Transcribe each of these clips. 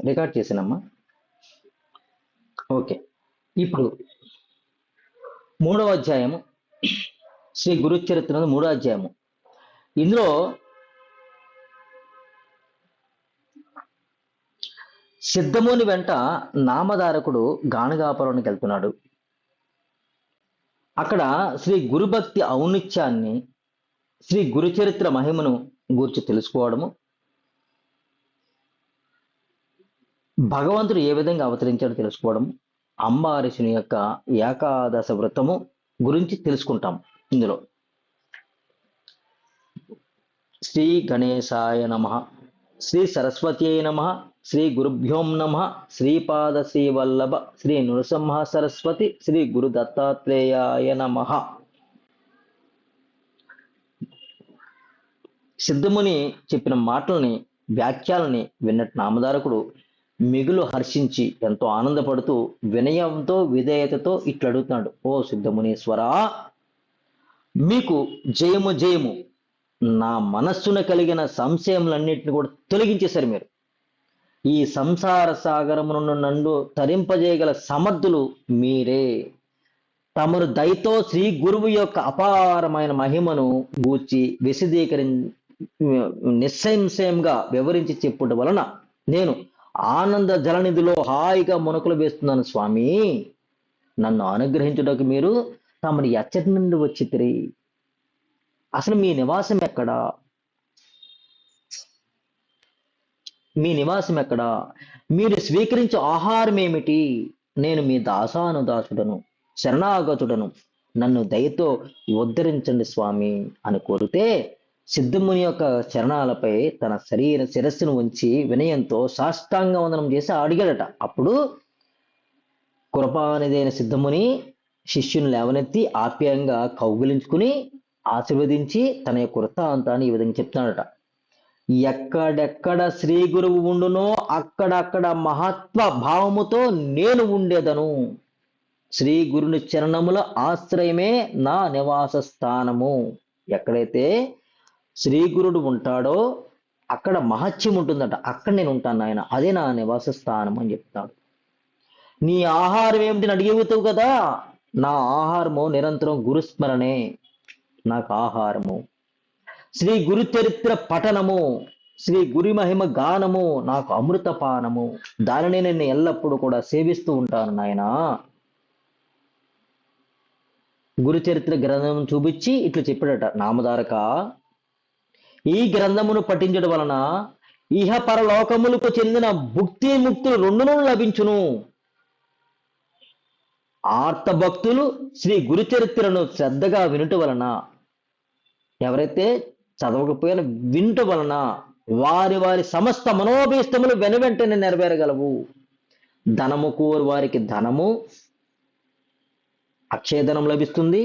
Record చేసానమ్మా. Okay. ఇప్పుడు 3వ అధ్యాయము, శ్రీ గురు చరిత్ర 3వ అధ్యాయము. ఇందులో సిద్ధముని వెంట నామధారకుడు గానగాపురానికి వెళ్తున్నాడు. అక్కడ శ్రీ గురుభక్తి ఔన్నిత్యాన్ని, శ్రీ గురుచరిత్ర మహిమను గూర్చి తెలుసుకోవడము, భగవంతుడు ఏ విధంగా అవతరించాడో తెలుసుకోవడం, అంబారీషుని యొక్క ఏకాదశ వ్రతము గురించి తెలుసుకుంటాం. ఇందులో శ్రీ గణేశాయ నమః, శ్రీ సరస్వత్యై నమః, శ్రీ గురుభ్యోం నమః, శ్రీపాద శ్రీవల్లభ శ్రీ నృసింహ సరస్వతి శ్రీ గురు దత్తాత్రేయాయ నమః. సిద్ధముని చెప్పిన మాటల్ని, వ్యాఖ్యల్ని విన్నట్టు నామధారకుడు మిగులు హర్షించి ఎంతో ఆనందపడుతూ వినయంతో విధేయతతో ఇట్లా అడుగుతున్నాడు. ఓ సిద్ధమునీశ్వరా, మీకు జయము జయము. నా మనస్సున కలిగిన సంశయములన్నింటిని కూడా తొలగించేశారు మీరు. ఈ సంసార సాగరమును నన్ను తరింపజేయగల సమర్థులు మీరే. తమరు దయతో శ్రీ గురువు యొక్క అపారమైన మహిమను గూర్చి నిస్సంశయంగా వివరించి చెప్పుట వలన నేను ఆనంద జలనిధిలో హాయిగా మునకలు వేస్తున్నాను స్వామి. నన్ను అనుగ్రహించుటకు మీరు తమని ఎచ్చటి నుండి వచ్చితిరి? అసలు మీ నివాసం ఎక్కడా? మీ నివాసం ఎక్కడా? మీరు స్వీకరించే ఆహారం ఏమిటి? నేను మీ దాసానుదాసుడను, శరణాగతుడను. నన్ను దయతో ఉద్ధరించండి స్వామి అని కోరితే సిద్ధముని యొక్క చరణాలపై తన శిరస్సును ఉంచి వినయంతో సాష్టాంగ వందనం చేసి అడిగాడట. అప్పుడు కృపానిదైన సిద్ధముని శిష్యుని లేవనెత్తి ఆప్యాయంగా కౌగిలించుకుని ఆశీర్వదించి తన యొక్క వృత్తాంతాన్ని ఈ విధంగా చెప్తున్నాడట. ఎక్కడెక్కడ శ్రీ గురువు ఉండునో అక్కడక్కడ మహత్వ భావముతో నేను ఉండేదను. శ్రీ గురుని చరణముల ఆశ్రయమే నా నివాస స్థానము. ఎక్కడైతే శ్రీ గురుడు ఉంటాడో అక్కడ మహత్యం ఉంటుందట. అక్కడ నేను ఉంటాను ఆయన, అదే నా నివాస స్థానం అని చెప్తాడు. నీ ఆహారం ఏమిటి అడిగేవుతావు కదా. నా ఆహారము నిరంతరం గురుస్మరణే నాకు ఆహారము. శ్రీ గురు చరిత్ర పఠనము, శ్రీ గురి మహిమ గానము నాకు అమృతపానము. దానిని నేను ఎల్లప్పుడూ కూడా సేవిస్తూ ఉంటాను నాయనా. గురు చరిత్ర గ్రంథం చూపించి ఇట్లా చెప్పాడట. నామధారక, ఈ గ్రంథమును పఠించడం వలన ఇహ పరలోకములకు చెందిన భుక్తి ముక్తులు రెండును లభించును. ఆర్త భక్తులు శ్రీ గురు చరిత్రను శ్రద్ధగా వినుట వలన, ఎవరైతే చదవకపోయినా వినుట వలన వారి వారి సమస్త మనోభీష్టములు వెనువెంటనే నెరవేరగలవు. ధనము కోరు వారికి ధనము, అక్షయధనం లభిస్తుంది.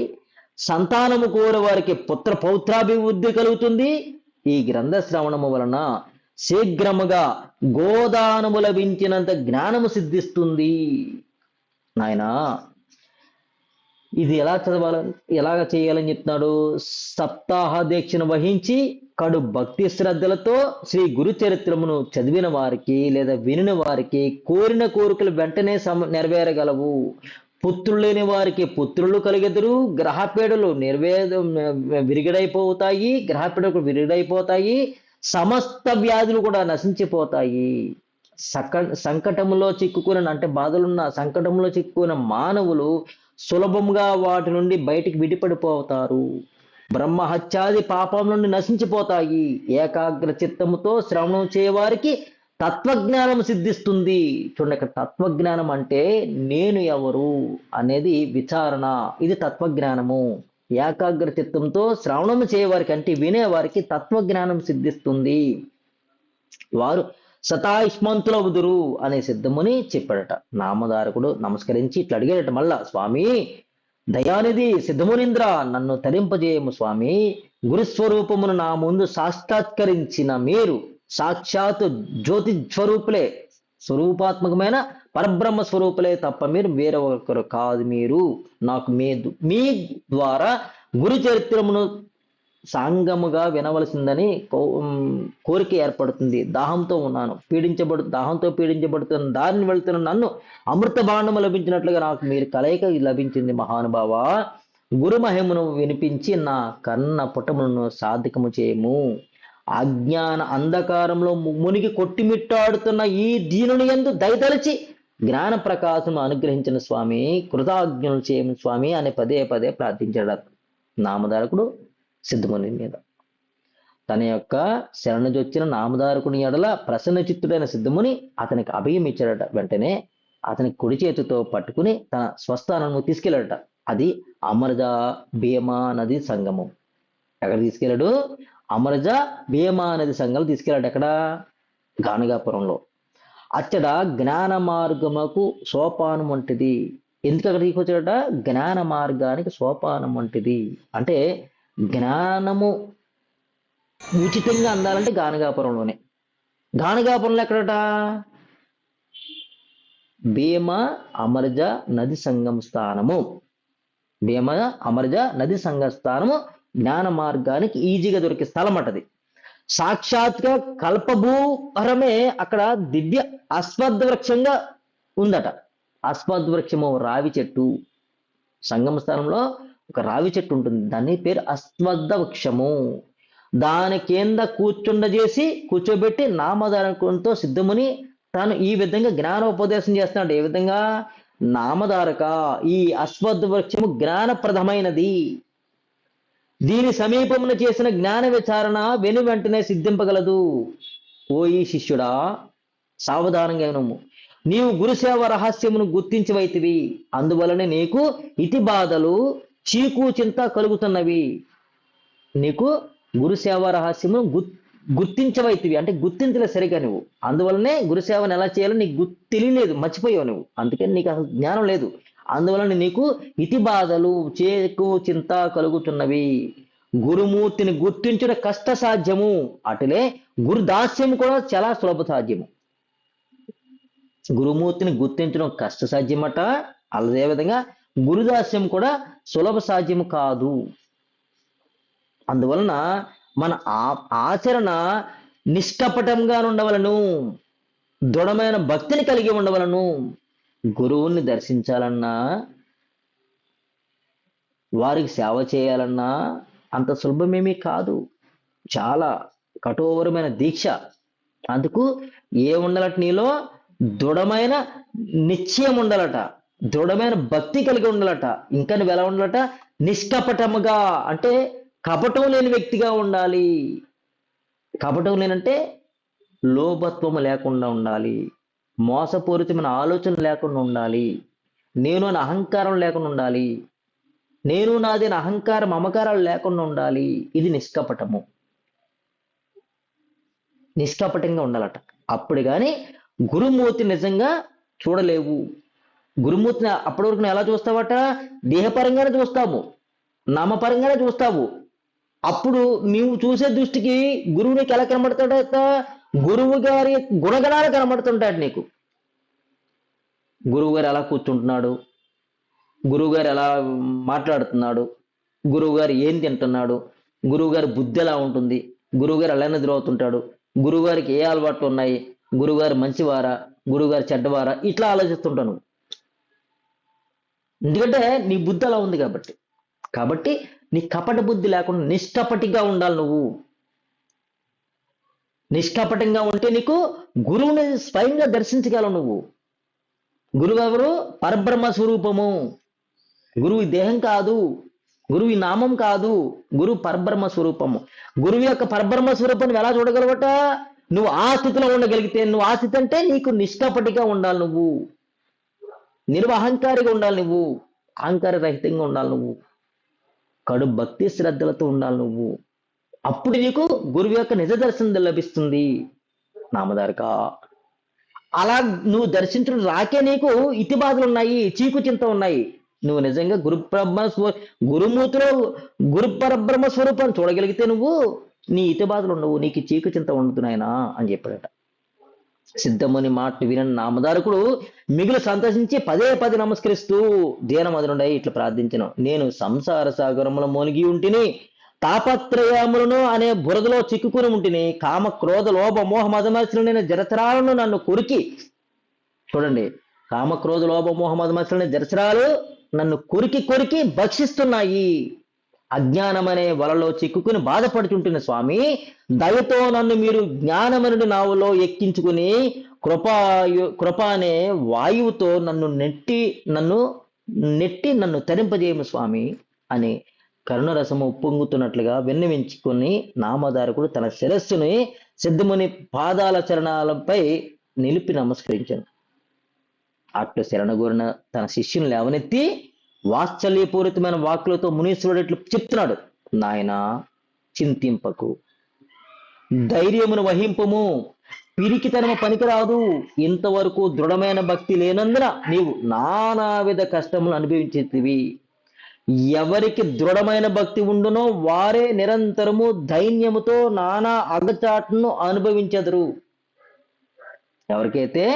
సంతానము కోరు వారికి పుత్ర పౌత్రాభివృద్ధి కలుగుతుంది. ఈ గ్రంథ శ్రవణము వలన శీఘ్రముగా గోదానము లభించినంత జ్ఞానము సిద్ధిస్తుంది. నాయనా, ఇది ఎలా చదవాలని, ఎలాగ చేయాలని చెప్తున్నాడు. సప్తాహ దీక్షను వహించి కడు భక్తి శ్రద్ధలతో శ్రీ గురు చరిత్రమును చదివిన వారికి లేదా వినిన వారికి కోరిన కోరికలు వెంటనే నెరవేరగలవు. పుత్రులు లేని వారికి పుత్రులు కలిగెదరు. గ్రహపీడలు విరిగడైపోతాయి. సమస్త వ్యాధులు కూడా నశించిపోతాయి. సంకటములో చిక్కుకున్న, అంటే బాధలున్న సంకటంలో చిక్కుకున్న మానవులు సులభంగా వాటి నుండి బయటికి విడిపడిపోతారు. బ్రహ్మహత్యాది పాపం నుండి నశించిపోతాయి. ఏకాగ్ర చిత్తముతో శ్రవణం చేయవారికి తత్వజ్ఞానం సిద్ధిస్తుంది. చూడండి, ఇక్కడ తత్వజ్ఞానం అంటే నేను ఎవరు అనేది విచారణ. ఇది తత్వజ్ఞానము. ఏకాగ్ర చిత్తంతో శ్రవణం చేయవారికి, అంటే వినేవారికి తత్వజ్ఞానం సిద్ధిస్తుంది. వారు శతాయుష్మంతులవుదురు అనే సిద్ధముని చెప్పాడట. నామధారకుడు నమస్కరించి ఇట్లా అడిగాడట మళ్ళా, స్వామి దయానిధి సిద్ధమునింద్ర, నన్ను తరింపజేయము స్వామి. గురుస్వరూపమును నా ముందు సాక్షాత్కరించిన మీరు సాక్షాత్ జ్యోతి స్వరూపులే, స్వరూపాత్మకమైన పరబ్రహ్మ స్వరూపులే తప్ప మీరు వేరే ఒకరు కాదు. మీరు నాకు మీ ద్వారా గురు చరిత్రమును సాంగముగా వినవలసిందని కోరిక ఏర్పడుతుంది. దాహంతో పీడించబడుతున్న దారిని వెళ్తున్న నన్ను అమృత భాండము లభించినట్లుగా నాకు మీరు కలయిక లభించింది మహానుభావ. గురు మహిమను వినిపించి నా కన్న పుటములను సాధికము చేయము. అజ్ఞాన అంధకారంలో మునిగి కొట్టిమిట్టాడుతున్న ఈ దీనుని యందు దయతలచి జ్ఞాన ప్రకాశము అనుగ్రహించిన స్వామి, కృతజ్ఞులు చేయము స్వామి అని పదే పదే ప్రార్థించాడు నామధారకుడు సిద్ధముని మీద. తన యొక్క శరణుజొచ్చిన నామధారకుని ఎడల ప్రసన్న చిత్తుడైన సిద్ధముని అతనికి అభయం ఇచ్చాడట. వెంటనే అతని కుడి చేతితో పట్టుకుని తన స్వస్థానము తీసుకెళ్ళాడట. అది అమరజ భీమా నది సంగమం. ఎక్కడ తీసుకెళ్ళాడు? అమరజ భీమా నది సంగమం తీసుకెళ్ళాడు. ఎక్కడ? గానగాపురంలో. అచ్చట జ్ఞాన మార్గముకు సోపానం వంటిది. ఎందుకు అక్కడ తీసుకొచ్చాడట? జ్ఞాన మార్గానికి సోపానం వంటిది. అంటే జ్ఞానము ఉచితంగా అందాలంటే గానగాపురంలోనే. గానగాపురంలో ఎక్కడట? భీమ అమరజ నది సంగమ స్థానము. భీమ అమరజ నది సంగమ స్థానము జ్ఞాన మార్గానికి ఈజీగా దొరికే స్థలం అటది. సాక్షాత్గా కల్పభూపరమే అక్కడ దివ్య అశ్వద్ధ వృక్షంగా ఉందట. అశ్వద్ధ వృక్షము రావి చెట్టు. సంగమ స్థానంలో ఒక రావి చెట్టు ఉంటుంది, దాని పేరు అశ్వద్ధ వృక్షము. దాని కింద కూర్చోబెట్టి నామధారకంతో సిద్ధముని తాను ఈ విధంగా జ్ఞానోపదేశం చేస్తున్నాడు. ఏ విధంగా? నామధారక, ఈ అశ్వద్ధ వృక్షము జ్ఞానప్రదమైనది. దీని సమీపమున చేసిన జ్ఞాన విచారణ వెను వెంటనే సిద్ధింపగలదు. ఓ ఈ శిష్యుడా, సావధానంగా వినుము. నీవు గురుసేవ రహస్యమును గుర్తించవైతివి, అందువలనే నీకు ఇతి బాధలు చీకు చింత కలుగుతున్నవి. నీకు గురుసేవ రహస్యమును గుర్తించవైతివి అంటే గుర్తించలే సరిగా నువ్వు. అందువలనే గురుసేవను ఎలా చేయాలో నీకు తెలియలేదు, మర్చిపోయావు నువ్వు. అందుకని నీకు అసలు జ్ఞానం లేదు. అందువలన నీకు ఇతి బాధలు చేకు చింత కలుగుతున్నవి. గురుమూర్తిని గుర్తించడం కష్ట సాధ్యము, అటులే గురుదాస్యం కూడా చాలా సులభ సాధ్యము. గురుమూర్తిని గుర్తించడం కష్ట సాధ్యమట. అదే విధంగా గురుదాస్యం కూడా సులభ సాధ్యము కాదు. అందువలన మన ఆచరణ నిష్కపటంగా ఉండవలను, దృఢమైన భక్తిని కలిగి ఉండవలను. గురువుని దర్శించాలన్నా, వారికి సేవ చేయాలన్నా అంత సులభమేమీ కాదు. చాలా కఠోరమైన దీక్ష. అందుకు ఏ ఉండాలట? నీలో దృఢమైన నిశ్చయం ఉండాలట, దృఢమైన భక్తి కలిగి ఉండాలట. ఇంకా నువ్వు ఎలా ఉండాలట? నిష్కపటముగా అంటే కపటం లేని వ్యక్తిగా ఉండాలి. కపటం లేనంటే లోభత్వము లేకుండా ఉండాలి, మోసపూరితమైన ఆలోచన లేకుండా ఉండాలి, నేను అని అహంకారం లేకుండా ఉండాలి, నేను నాది అహంకారం మమకారాలు లేకుండా ఉండాలి. ఇది నిష్కపటము. నిష్కపటంగా ఉండాలట. అప్పుడు కానీ గురుమూర్తి నిజంగా చూడలేవు. గురుమూర్తిని అప్పటి వరకు ఎలా చూస్తావట? దేహపరంగానే చూస్తావు, నామపరంగానే చూస్తావు. అప్పుడు నీవు చూసే దృష్టికి గురువు నీకు ఎలా కనబడతాడట? గురువు గారి గుణగణాలు కనబడుతుంటాడు నీకు. గురువు గారు ఎలా కూర్చుంటున్నాడు, గురువు గారు ఎలా మాట్లాడుతున్నాడు, గురువు గారు ఏం తింటున్నాడు, గురువు గారి బుద్ధి ఎలా ఉంటుంది, గురువు గారు ఎలా నిద్రవుతుంటాడు, గురువు గారికి ఏ అలవాట్లు ఉన్నాయి, గురువు గారు మంచివారా, గురువు గారు చెడ్డవారా, ఇట్లా ఆలోచిస్తుంటాను. ఎందుకంటే నీ బుద్ధి అలా ఉంది కాబట్టి నీ కపట బుద్ధి లేకుండా నిష్కపటిగా ఉండాలి. నువ్వు నిష్కపటంగా ఉంటే నీకు గురువుని స్వయంగా దర్శించగలవు. నువ్వు గురువు ఎవరు? పరబ్రహ్మ స్వరూపము. గురువు దేహం కాదు, గురువు నామం కాదు, గురువు పరబ్రహ్మ స్వరూపము. గురువు యొక్క పరబ్రహ్మ స్వరూపాన్ని ఎలా చూడగలవట? నువ్వు ఆ స్థితిలో ఉండగలిగితే, నువ్వు ఆ స్థితి అంటే నీకు నిష్కపటిగా ఉండాలి, నువ్వు నిర్వహంకారిగా ఉండాలి, నువ్వు అహంకార రహితంగా ఉండాలి, నువ్వు కడు భక్తి శ్రద్ధలతో ఉండాలి నువ్వు. అప్పుడు నీకు గురువు యొక్క నిజ దర్శనం లభిస్తుంది నామధారక. అలా నువ్వు దర్శించడం రాకే నీకు ఇతి బాధలు ఉన్నాయి, చీకు చింత ఉన్నాయి. నువ్వు నిజంగా గురుమూర్తిలో గురు పరబ్రహ్మ స్వరూపాన్ని చూడగలిగితే నువ్వు నీ ఇతి బాధలు ఉండవు, నీకు చీకు చింత ఉండదు నాయనా అని చెప్పాడట. సిద్ధముని మాట వినని నామధారకుడు మిగులు సంతోషించి పదే పదే నమస్కరిస్తూ దీనమదునుడై ఇట్లా ప్రార్థించను. నేను సంసార సాగరముల మూలిగి ఉంటిని, తాపత్రయములను అనే బురదలో చిక్కుకుని ఉంటిని. కామ క్రోధ లోభ మోహ మదమత్సరులైన జరచరాలను నన్ను కొరికి, చూడండి, కామ క్రోధ లోభ మోహ మదమత్సరులైన జరచరాలు నన్ను కొరికి కొరికి భక్షిస్తున్నాయి. అజ్ఞానం అనే వలలో చిక్కుకుని బాధపడుతుంటున్న స్వామి, దయతో నన్ను మీరు జ్ఞానమనుడి నావులో ఎక్కించుకుని కృప అనే వాయువుతో నన్ను తరింపజేయము స్వామి అని కరుణరసము ఉప్పొంగుతున్నట్లుగా విన్నవించుకుని నామధారకుడు తన శిరస్సుని సిద్ధముని పాదాల చరణాలపై నిలిపి నమస్కరించాను. అట్లు శరణగోరిన తన శిష్యుని లేవనెత్తి వాత్సల్యపూరితమైన వాక్కులతో మునీశ్వరుడు ఇట్లు చెప్తున్నాడు. నాయనా, చింతింపకు, ధైర్యమును వహింపము, పిరికితనము పనికిరాదు. ఇంతవరకు దృఢమైన భక్తి లేనందున నీవు నానావిధ కష్టములు అనుభవించేతివి. ఎవరికి దృఢమైన భక్తి ఉండునో వారే నిరంతరము దైన్యముతో నానా అగచాట్ను అనుభవించెదరు. ఎవరికైతే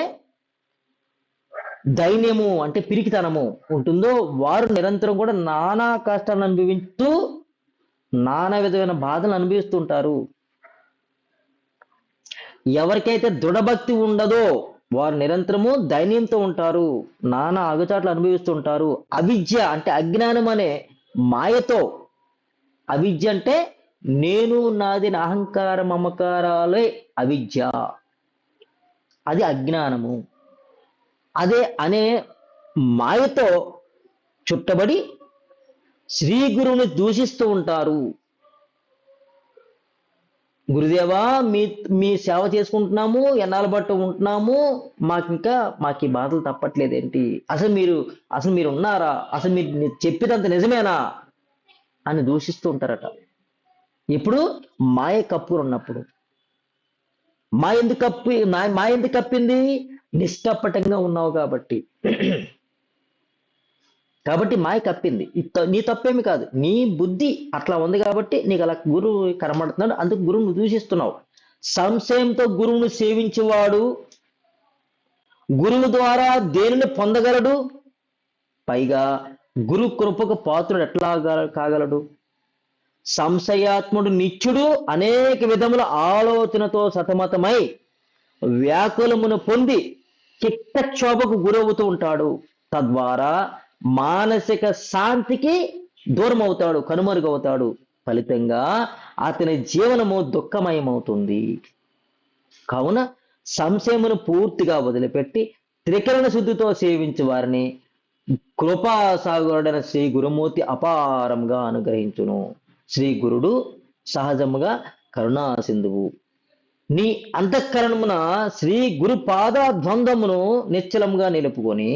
దైన్యము అంటే పిరికితనము ఉంటుందో వారు నిరంతరం కూడా నానా కష్టాలను అనుభవిస్తూ నానా విధమైన బాధలు అనుభవిస్తుంటారు. ఎవరికైతే దృఢభక్తి ఉండదో వారు నిరంతరము దైన్యంతో ఉంటారు, నానా అగచాట్లు అనుభవిస్తుంటారు. అవిద్య అంటే అజ్ఞానం అనే మాయతో, అవిద్య అంటే నేను నాది అహంకార మమకారాలే అవిద్య, అది అజ్ఞానము. అదే అనే మాయతో చుట్టబడి శ్రీ గురువుని దూషిస్తూ ఉంటారు. గురుదేవా, మీ సేవ చేసుకుంటున్నాము, ఎన్నాళ్ళ బట్ట ఉంటున్నాము, మాకు ఈ బాధలు తప్పట్లేదేంటి, అసలు మీరు ఉన్నారా, అసలు మీరు చెప్పేదంత నిజమేనా అని దూషిస్తూ ఉంటారట. ఇప్పుడు మాయ కప్పులు ఉన్నప్పుడు మాయ ఎందుకు కప్పింది? నిష్కపటంగా ఉన్నావు కాబట్టి మాయ కప్పింది. నీ తప్పేమి కాదు, నీ బుద్ధి అట్లా ఉంది కాబట్టి నీకు అలా గురువు కనబడుతున్నాడు, అందుకు గురువును దూషిస్తున్నావు. సంశయంతో గురువును సేవించేవాడు గురువు ద్వారా దేనిని పొందగలడు? పైగా గురు కృపకు పాత్రుడు ఎట్లా కాగలడు? సంశయాత్ముడు నిత్యుడు అనేక విధముల ఆలోచనతో సతమతమై వ్యాకులమును పొంది చిత్తక్షోభకు గురవుతూ ఉంటాడు. తద్వారా మానసిక శాంతికి దూరం అవుతాడు, కనుమరుగవుతాడు. ఫలితంగా అతని జీవనము దుఃఖమయమవుతుంది. కావున సంశయమును పూర్తిగా వదిలిపెట్టి త్రికరణ శుద్ధితో సేవించే వారిని కృపాసాగరుడైన శ్రీ గురుమూర్తి అపారంగా అనుగ్రహించును. శ్రీ గురుడు సహజముగా కరుణా సింధువు. నీ అంతఃకరణమున శ్రీ గురు పాద ద్వంద్వమును నిశ్చలంగా నిలుపుకొని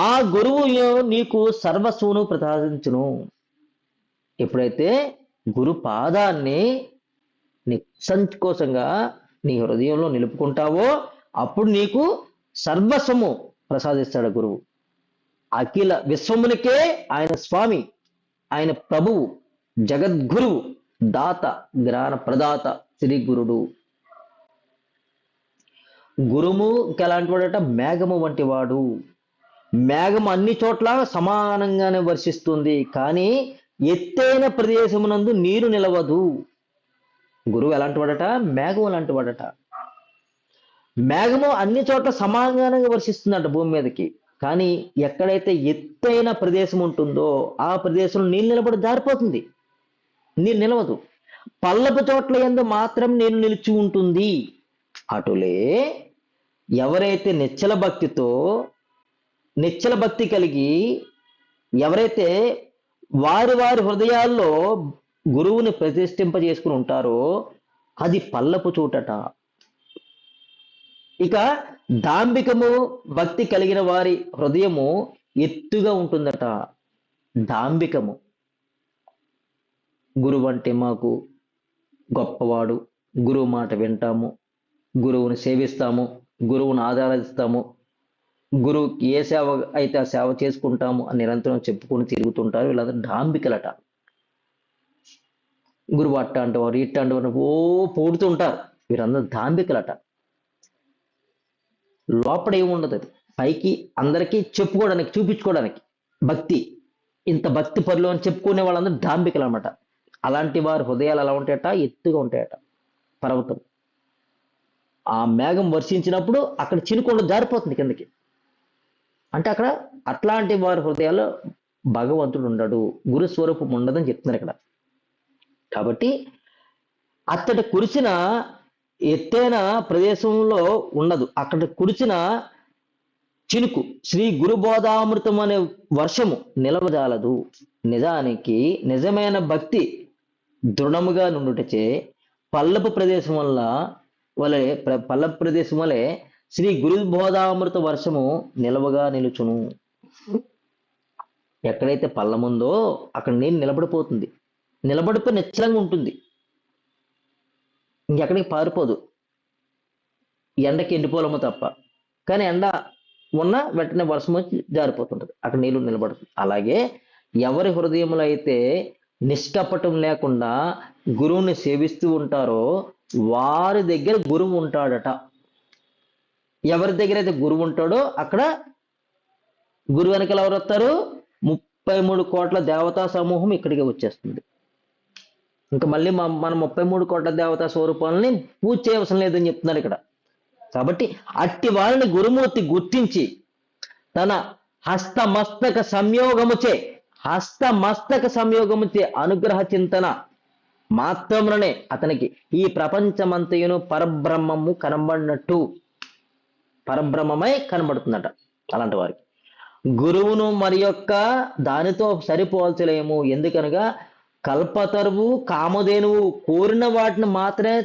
ఆ గురువు నీకు సర్వస్వును ప్రసాదించును. ఎప్పుడైతే గురు పాదాన్ని నిస్సంకోచంగా నీ హృదయంలో నిలుపుకుంటావో అప్పుడు నీకు సర్వస్వము ప్రసాదిస్తాడు గురువు. అఖిల విశ్వమునికే ఆయన స్వామి, ఆయన ప్రభువు, జగద్గురువు, దాత, జ్ఞాన ప్రదాత శ్రీ గురుడు. గురుము ఎలాంటి వాడట? మేఘము వంటి వాడు. మేఘము అన్ని చోట్ల సమానంగానే వర్షిస్తుంది, కానీ ఎత్తైన ప్రదేశమునందు నీరు నిలవదు. గురువు ఎలాంటి వాడట? మేఘము లాంటి వాడట. మేఘము అన్ని చోట్ల సమానంగానే వర్షిస్తుందట భూమి మీదకి, కానీ ఎక్కడైతే ఎత్తైన ప్రదేశం ఉంటుందో ఆ ప్రదేశంలో నీళ్ళు నిలబడి జారిపోతుంది, నీరు నిలవదు. పల్లపు చోట్ల యందు మాత్రం నీరు నిలిచి ఉంటుంది. అటులే ఎవరైతే నిశ్చల భక్తి కలిగి ఎవరైతే వారి హృదయాల్లో గురువుని ప్రతిష్ఠింపజేసుకుని ఉంటారో అది పల్లపు చోటట. ఇక దాంభికము భక్తి కలిగిన వారి హృదయము ఎత్తుగా ఉంటుందట. దాంభికము, గురువు అంటే మాకు గొప్పవాడు, గురువు మాట వింటాము, గురువుని సేవిస్తాము, గురువుని ఆరాధిస్తాము, గురువుకి ఏ సేవ అయితే ఆ సేవ చేసుకుంటాము అని నిరంతరం చెప్పుకొని తిరుగుతుంటారు. వీళ్ళందరూ డాంబికలట. గురువు అట్ట అంటవారు, ఇట్ట అంటవారు పోడుతూ ఉంటారు. వీరందరూ డాంబికలట. లోపల ఏముండదు, అది పైకి అందరికీ చెప్పుకోవడానికి, చూపించుకోవడానికి భక్తి, ఇంత భక్తి పరులు అని చెప్పుకునే వాళ్ళందరూ డాంబికలు అనమాట. అలాంటి వారి హృదయాలు ఎలా ఉంటాయట, ఎత్తుగా ఉంటాయట. పర్వతం ఆ మేఘం వర్షించినప్పుడు అక్కడ చినుకొండ జారిపోతుంది కిందకి. అంటే అక్కడ అట్లాంటి వారి హృదయాల్లో భగవంతుడు ఉండడు, గురు స్వరూపం ఉండదని చెప్తున్నారు ఇక్కడ. కాబట్టి అత్తట కురిసిన ఎత్తైన ప్రదేశంలో ఉండదు, అక్కడ కురిసిన చినుకు శ్రీ గురుబోధామృతం అనే వర్షము నిలవజాలదు. నిజానికి నిజమైన భక్తి దృఢముగా నుండుటచే పల్లపు ప్రదేశం పల్లపు ప్రదేశం వలె శ్రీ గురుబోధామృత వర్షము నిలవగా నిలుచును. ఎక్కడైతే పల్లం ఉందో అక్కడ నీళ్ళు నిలబడిపోతుంది, నిలబడిపోయి నిశ్చలంగా ఉంటుంది, ఇంకెక్కడికి పారిపోదు, ఎండకి ఎండిపోలము తప్ప. కానీ ఎండ ఉన్న వెంటనే వర్షం వచ్చి జారిపోతుంటది, అక్కడ నీళ్లు నిలబడుతుంది. అలాగే ఎవరి హృదయంలో అయితే నిష్కపటం లేకుండా గురువుని సేవిస్తూ ఉంటారో వారి దగ్గర గురువు ఉంటాడట. ఎవరి దగ్గర అయితే గురువు ఉంటాడో అక్కడ గురువు వెనకాల ఎవరు వస్తారు? 33 కోట్ల దేవతా సమూహం ఇక్కడికి వచ్చేస్తుంది. ఇంకా మళ్ళీ మన 33 కోట్ల దేవతా స్వరూపాలని పూజ చేయవలసిన లేదని చెప్తున్నారు ఇక్కడ. కాబట్టి అట్టి వారిని గురుమూర్తి గుర్తించి తన హస్తమస్తక సంయోగముచే అనుగ్రహ చింతన మాత్రముననే అతనికి ఈ ప్రపంచమంతయును పరబ్రహ్మము కనబడినట్టు, పరబ్రహ్మమై కనబడుతుందట. అలాంటి వారికి గురువును మరి యొక్క దానితో సరిపోల్చలేము. ఎందుకనగా కల్పతరువు కామధేనువు కోరిన వాటిని మాత్రమే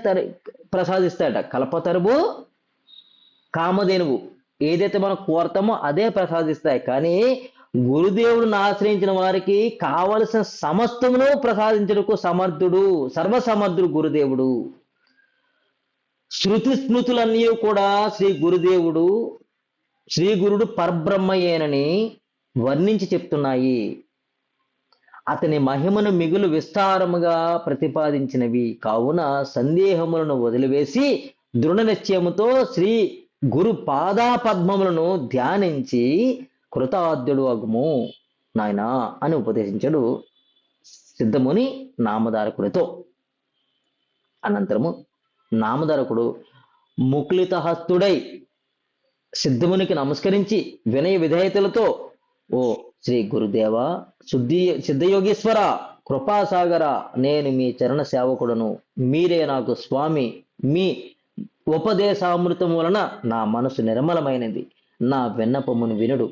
ప్రసాదిస్తాయట. కల్పతరువు కామధేనువు ఏదైతే మనం కోరతామో అదే ప్రసాదిస్తాయి. కానీ గురుదేవుడిని ఆశ్రయించిన వారికి కావలసిన సమస్తమును ప్రసాదించడానికి సమర్థుడు, సర్వసమర్థుడు గురుదేవుడు. శృతి స్మృతులన్నీ కూడా శ్రీ గురుడు పరబ్రహ్మయేనని వర్ణించి చెప్తున్నాయి. అతని మహిమను మిగులు విస్తారముగా ప్రతిపాదించినవి. కావున సందేహములను వదిలివేసి దృఢ నిశ్చయముతో శ్రీ గురు పాదా పద్మములను ధ్యానించి కృతార్థుడు అగుము నాయనా అని ఉపదేశించాడు సిద్ధముని నామధారకుడితో. అనంతరము నామధారకుడు ముకులిత హస్తుడై సిద్ధమునికి నమస్కరించి వినయ విధేయతలతో, ఓ శ్రీ గురుదేవ సిద్ధయోగీశ్వర కృపాసాగర, నేను మీ చరణ సేవకుడను, మీరే నాకు స్వామి. మీ ఉపదేశామృతం వలన నా మనసు నిర్మలమైనది, నా విన్నపమును వినుడు.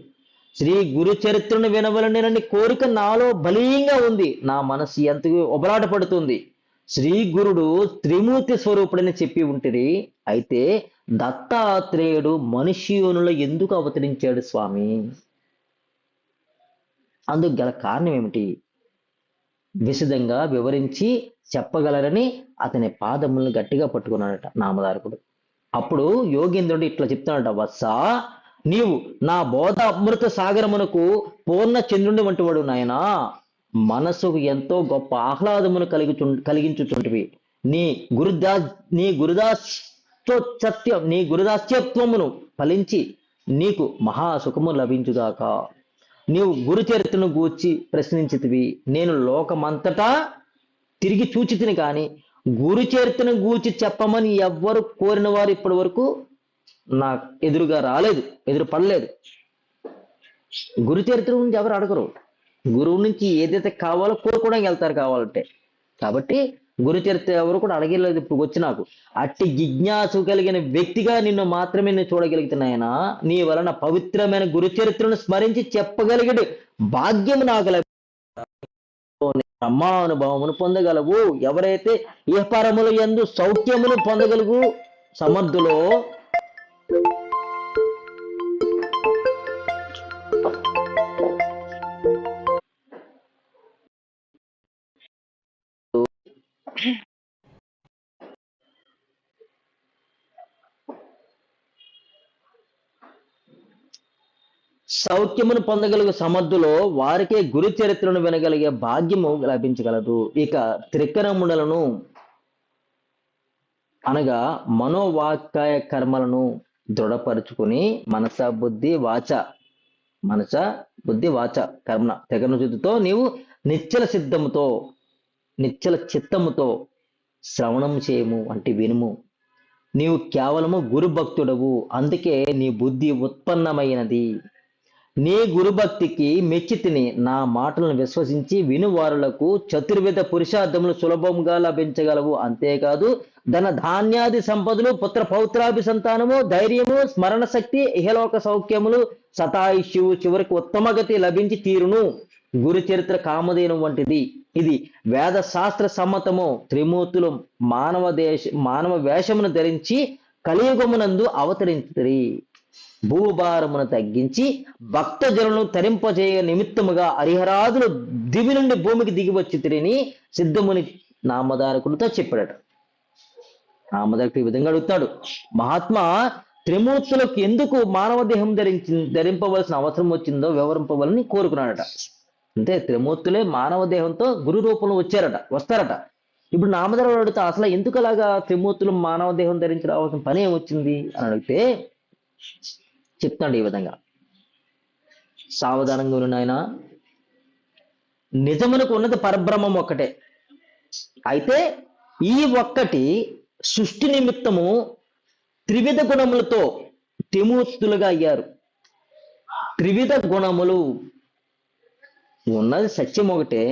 శ్రీ గురు చరిత్రను వినవలనని కోరిక నాలో బలీయంగా ఉంది, నా మనసు ఎంతగా ఒబలాట పడుతుంది. శ్రీ గురుడు త్రిమూర్తి స్వరూపుడని చెప్పి ఉంటుంది. అయితే దత్తాత్రేయుడు మనుష్యునులో ఎందుకు అవతరించాడు స్వామి? అందుకు గల కారణం ఏమిటి? విశదంగా వివరించి చెప్పగలరని అతని పాదములను గట్టిగా పట్టుకున్నాడట నామధారకుడు. అప్పుడు యోగేంద్రుడు ఇట్లా చెప్తున్నాడట, వత్సా, నీవు నా బోధ అమృత సాగరమునకు పూర్ణ చంద్రుని వంటి వాడు నాయనా. మనసుకు ఎంతో గొప్ప ఆహ్లాదమును కలిగించుచుంటివి. నీ గురుదాస్యత్వమును ఫలించి నీకు మహాసుఖము లభించుగాక. నీవు గురు చరిత్రను గూర్చి ప్రశ్నించితివి, నేను లోకమంతటా తిరిగి చూచితిని, కానీ గురు చరిత్రను గూర్చి చెప్పమని ఎవ్వరు కోరిన వారు ఇప్పటి వరకు నా ఎదురుగా రాలేదు, ఎదురు పడలేదు. గురు చరిత్ర గురించి ఎవరు అడగరు. గురువు నుంచి ఏదైతే కావాలో కోరుకోవడానికి వెళ్తారు కావాలంటే. కాబట్టి గురు చరిత్ర ఎవరు కూడా అడగలేదు ఇప్పుడు వచ్చి నాకు. అట్టి జిజ్ఞాసు కలిగిన వ్యక్తిగా నిన్ను మాత్రమే నేను చూడగలుగుతున్నాయనా. నీ వలన పవిత్రమైన గురు చరిత్రను స్మరించి చెప్పగలిగే భాగ్యము నాకు బ్రహ్మానుభవమును పొందగలవు. ఎవరైతే ఏ పరముల యందు సౌఖ్యమును పొందగలుగు సమర్థులో సౌఖ్యమును పొందగలిగే సమర్థులో వారికే గురు చరిత్రను వినగలిగే భాగ్యము లభించగలదు. ఇక త్రికరములను అనగా మనోవాక్కాయ కర్మలను దృఢపరుచుకుని మనస బుద్ధి వాచ మనస బుద్ధి వాచ కర్మ తెగన శుద్ధితో నీవు నిశ్చల సిద్ధముతో నిశ్చల చిత్తముతో శ్రవణం చేయము అంటే వినుము. నీవు కేవలము గురుభక్తుడవు, అందుకే నీ బుద్ధి ఉత్పన్నమైనది. నీ గురుభక్తికి మెచ్చితిని, నా మాటలను విశ్వసించి వినువారులకు చతుర్విధ పురుషార్థములు సులభంగా లభించగలవు. అంతేకాదు ధన ధాన్యాది సంపదలు, పుత్ర పౌత్రాభి సంతానము, ధైర్యము, స్మరణ శక్తి, ఇహలోక సౌఖ్యములు, శతాయుష్యువు, చివరికి ఉత్తమగతి లభించి తీరును. గురు చరిత్ర కామధేను వంటిది. ఇది వేద శాస్త్ర సమ్మతము. త్రిమూర్తులు మానవ వేషమును ధరించి కలియుగమునందు అవతరించిరి. భూభారమును తగ్గించి భక్తజనులను తరింపజేయ నిమిత్తముగా హరిహరాదులు దివి నుండి భూమికి దిగి వచ్చి తిరిని సిద్ధముని నామధారకుడితో చెప్పాడట. నామధారకుడు ఈ విధంగా అడుగుతాడు, మహాత్మా త్రిమూర్తులకు ఎందుకు మానవ దేహం ధరింపవలసిన అవసరం వచ్చిందో వివరింపవలని కోరుకున్నాడట. అంటే త్రిమూర్తులే మానవ దేహంతో గురు రూపంలో వస్తారట. ఇప్పుడు నామధారకుడు అడుగుతా, అసలు ఎందుకు అలాగా త్రిమూర్తులు మానవ దేహం ధరించి రావాల్సిన పని ఏమొచ్చింది అని అడిగితే చెప్తాడు ఈ విధంగా, సావధానంగా ఉన్న ఆయన, నిజమునకు ఉన్నది పరబ్రహ్మం ఒక్కటే. అయితే ఈ ఒక్కటి సృష్టి నిమిత్తము త్రివిధ గుణములతో త్రిమూర్తులుగా అయ్యారు. త్రివిధ గుణములు, ఉన్నది సత్యం ఒకటే,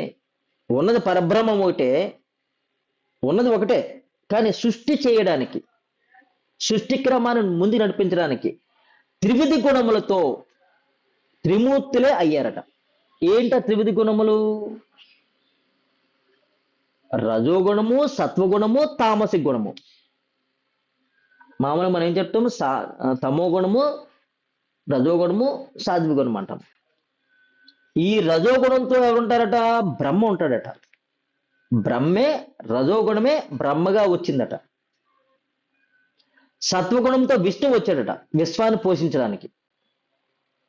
ఉన్నది పరబ్రహ్మం ఒకటే, ఉన్నది ఒకటే, కానీ సృష్టి చేయడానికి, సృష్టి క్రమాన్ని ముందు నడిపించడానికి త్రివిధ గుణములతో త్రిమూర్తులే అయ్యారట. ఏంట త్రివిధ గుణములు? రజోగుణము, సత్వగుణము, తామసిక గుణము. మామూలుగా మనం ఏం చెప్తాము, తమో గుణము, రజోగుణము, సాత్విక గుణం అంటాం. ఈ రజోగుణంతో ఎవరుంటారట? బ్రహ్మ ఉంటాడట. బ్రహ్మే, రజోగుణమే బ్రహ్మగా వచ్చిందట. సత్వగుణంతో విష్ణువు వచ్చాడట విశ్వాన్ని పోషించడానికి.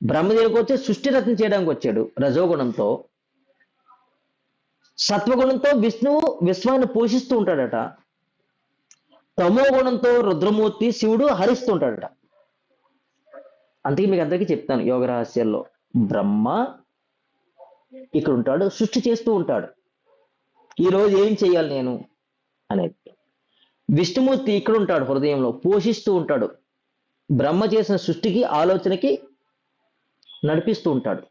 బ్రహ్మదేవుడికి వచ్చి సృష్టి రచన చేయడానికి వచ్చాడు రజోగుణంతో. సత్వగుణంతో విష్ణువు విశ్వాన్ని పోషిస్తూ ఉంటాడట. తమో గుణంతో రుద్రమూర్తి శివుడు హరిస్తూ ఉంటాడట. అందుకే మీకు అందరికీ చెప్తాను యోగ రహస్యాల్లో, బ్రహ్మ ఇక్కడ ఉంటాడు, సృష్టి చేస్తూ ఉంటాడు. ఈరోజు ఏం చేయాలి నేను అనేది. విష్ణుమూర్తి ఇక్కడ ఉంటాడు, హృదయంలో పోషిస్తూ ఉంటాడు. బ్రహ్మ చేసిన సృష్టికి, ఆలోచనకి నడిపిస్తూ ఉంటాడు,